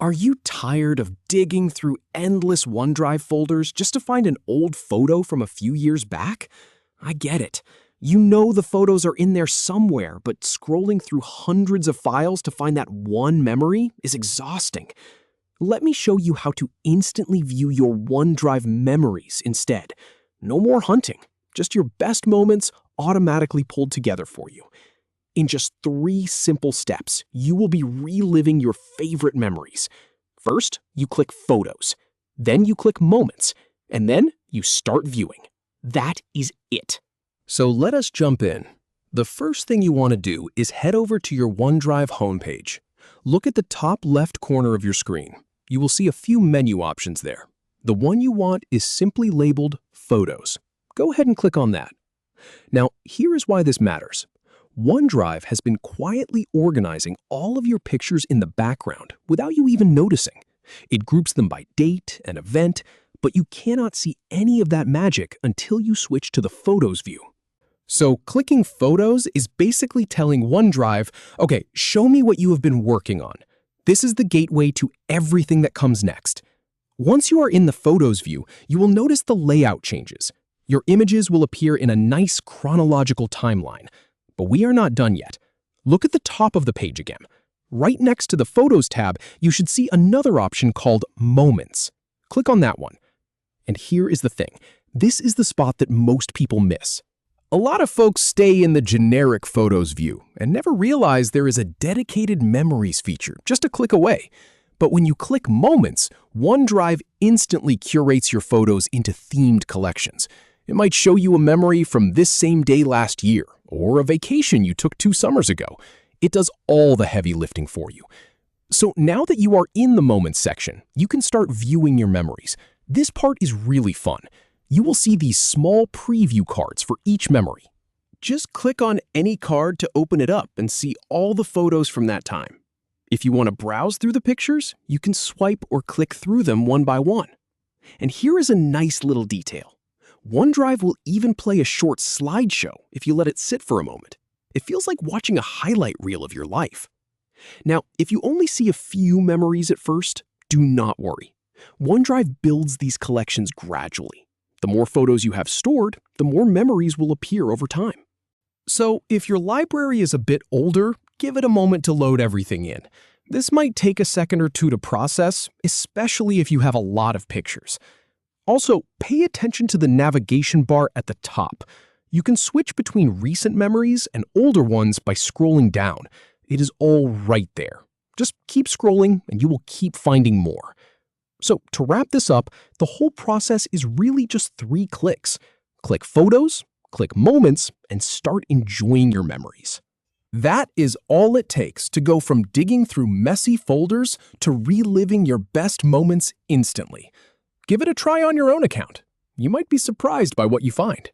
Are you tired of digging through endless OneDrive folders just to find an old photo from a few years back? I get it. You know the photos are in there somewhere, but scrolling through hundreds of files to find that one memory is exhausting. Let me show you how to instantly view your OneDrive memories instead. No more hunting, just your best moments automatically pulled together for you. In just 3 simple steps, you will be reliving your favorite memories. First, you click Photos. Then you click Moments. And then you start viewing. That is it. So let us jump in. The first thing you want to do is head over to your OneDrive homepage. Look at the top left corner of your screen. You will see a few menu options there. The one you want is simply labeled Photos. Go ahead and click on that. Now, here is why this matters. OneDrive has been quietly organizing all of your pictures in the background without you even noticing. It groups them by date and event, but you cannot see any of that magic until you switch to the Photos view. So clicking Photos is basically telling OneDrive, okay, show me what you have been working on. This is the gateway to everything that comes next. Once you are in the Photos view, you will notice the layout changes. Your images will appear in a nice chronological timeline. But we are not done yet. Look at the top of the page again. Right next to the Photos tab, you should see another option called Moments. Click on that one. And here is the thing. This is the spot that most people miss. A lot of folks stay in the generic Photos view and never realize there is a dedicated Memories feature just a click away. But when you click Moments, OneDrive instantly curates your photos into themed collections. It might show you a memory from this same day last year, or a vacation you took 2 summers ago. It does all the heavy lifting for you. So now that you are in the Moments section, you can start viewing your memories. This part is really fun. You will see these small preview cards for each memory. Just click on any card to open it up and see all the photos from that time. If you want to browse through the pictures, you can swipe or click through them one by one. And here is a nice little detail. OneDrive will even play a short slideshow if you let it sit for a moment. It feels like watching a highlight reel of your life. Now, if you only see a few memories at first, do not worry. OneDrive builds these collections gradually. The more photos you have stored, the more memories will appear over time. So, if your library is a bit older, give it a moment to load everything in. This might take a second or two to process, especially if you have a lot of pictures. Also, pay attention to the navigation bar at the top. You can switch between recent memories and older ones by scrolling down. It is all right there. Just keep scrolling and you will keep finding more. So to wrap this up, the whole process is really just 3 clicks. Click Photos, click Moments, and start enjoying your memories. That is all it takes to go from digging through messy folders to reliving your best moments instantly. Give it a try on your own account. You might be surprised by what you find.